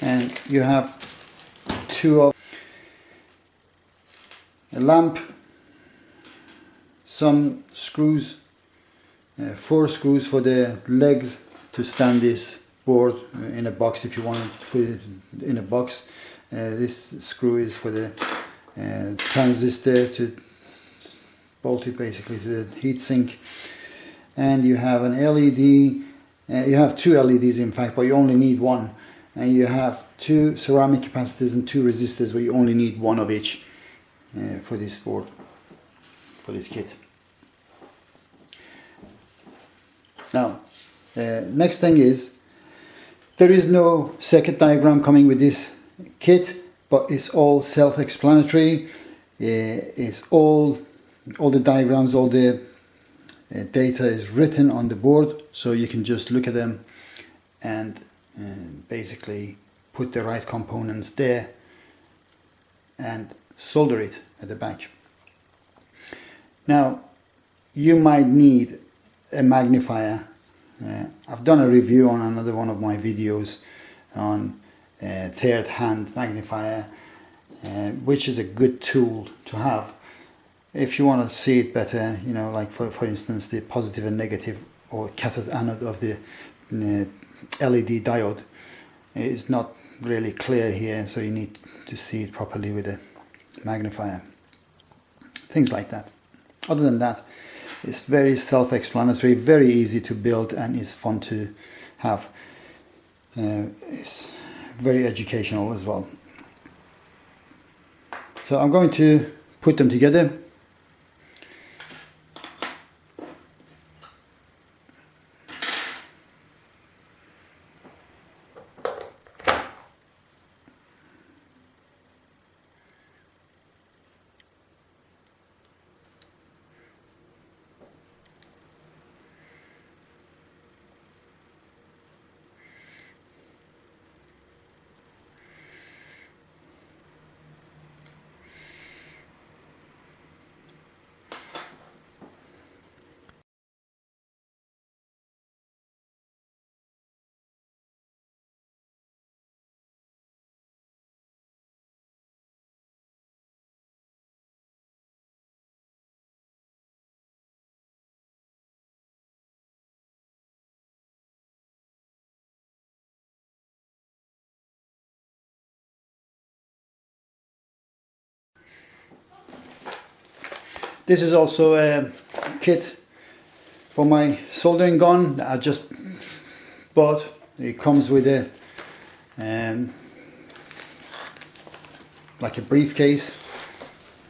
and you have a lamp, some screws, 4 screws for the legs to stand this board in a box if you want to put it in a box. This screw is for the transistor to bolt it basically to the heat sink, and you have an LED. You have 2 LEDs in fact, but you only need one, and you have 2 ceramic capacitors and 2 resistors where you only need one of each for this board, for this kit. Now, next thing is, there is no circuit diagram coming with this kit, but it's all self-explanatory. It's all the diagrams, all the data is written on the board, so you can just look at them and basically put the right components there and solder it at the back. Now, you might need a magnifier. I've done a review on another one of my videos on third hand magnifier, which is a good tool to have if you want to see it better, you know, like for instance the positive and negative or cathode anode of the LED diode is not really clear here, so you need to see it properly with a magnifier. Things like that. Other than that, it's very self-explanatory, very easy to build, and it's fun to have. It's very educational as well. So I'm going to put them together. This is also a kit for my soldering gun that I just bought. It comes with a like a briefcase.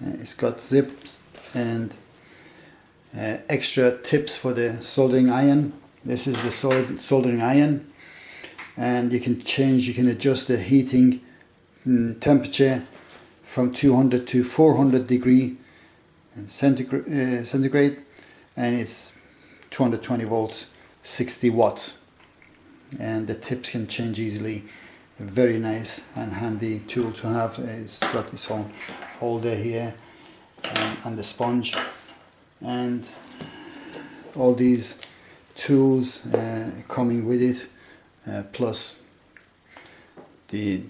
It's got zips and extra tips for the soldering iron. This is the soldering iron, and you can adjust the heating temperature from 200 to 400 degree centigrade, and it's 220 volts, 60 watts, and the tips can change easily. A very nice and handy tool to have. It's got its own holder here and the sponge, and all these tools coming with it, plus the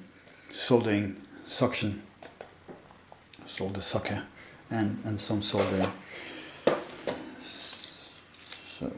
soldering suction, solder sucker, and some soldering. So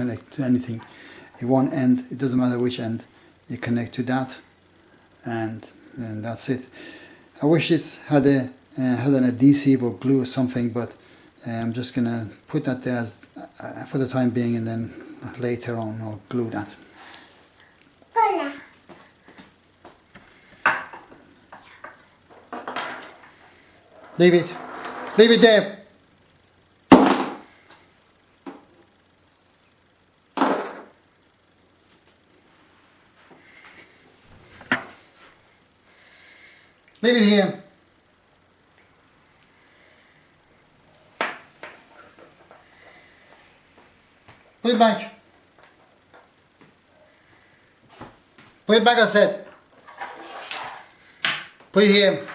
connect to anything. In one end, it doesn't matter which end, you connect to that, and that's it. I wish it had an adhesive or glue or something, but I'm just gonna put that there as for the time being, and then later on I'll glue that. Leave it. Leave it there. Leave it here. Put it back. Put it back, I said. Put it here.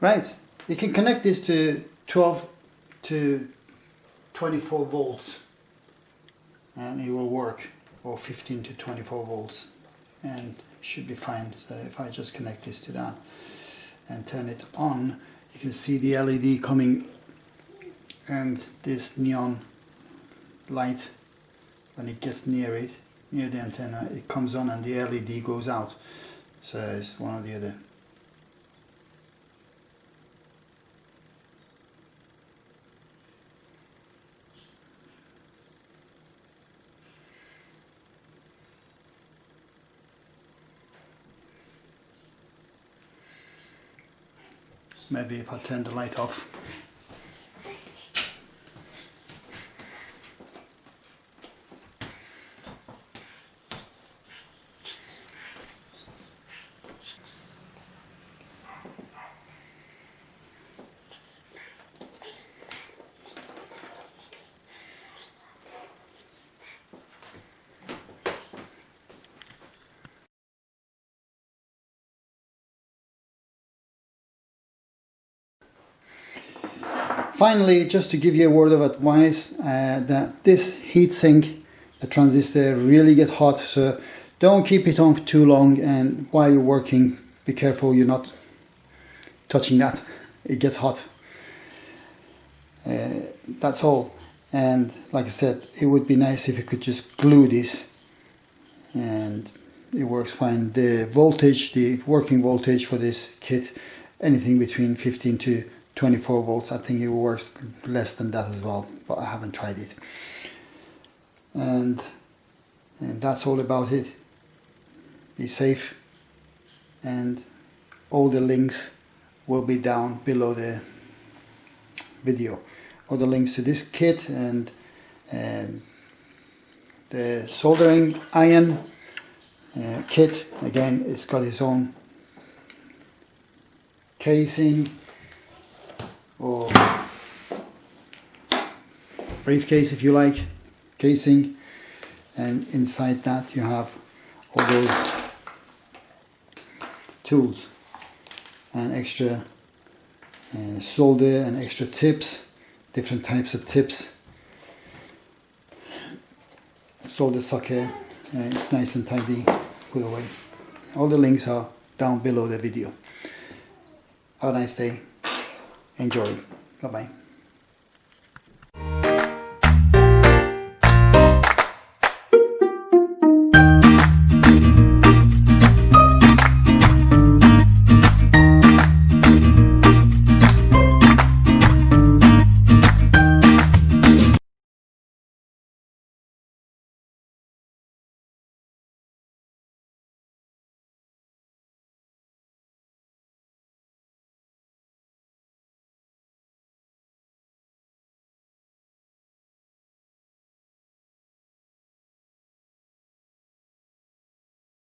Right, you can connect this to 12 to 24 volts and it will work, or 15 to 24 volts, and it should be fine. So if I just connect this to that and turn it on, you can see the LED coming, and this neon light, when it gets near the antenna, it comes on and the LED goes out. So it's one or the other. Maybe if I turn the light off. Finally, just to give you a word of advice, that this heatsink, the transistor, really get hot, so don't keep it on for too long, and while you're working, be careful you're not touching that. It gets hot. That's all. And like I said, it would be nice if you could just glue this, and it works fine. The voltage, the working voltage for this kit, anything between 15 to 24 volts. I think it works less than that as well, but I haven't tried it. And that's all about it. Be safe, and all the links will be down below the video. All the links to this kit and the soldering iron kit. Again, it's got its own casing or briefcase, if you like, casing, and inside that you have all those tools and extra solder and extra tips, different types of tips. Solder socket, it's nice and tidy, put away. All the links are down below the video. Have a nice day. Enjoy. Bye bye.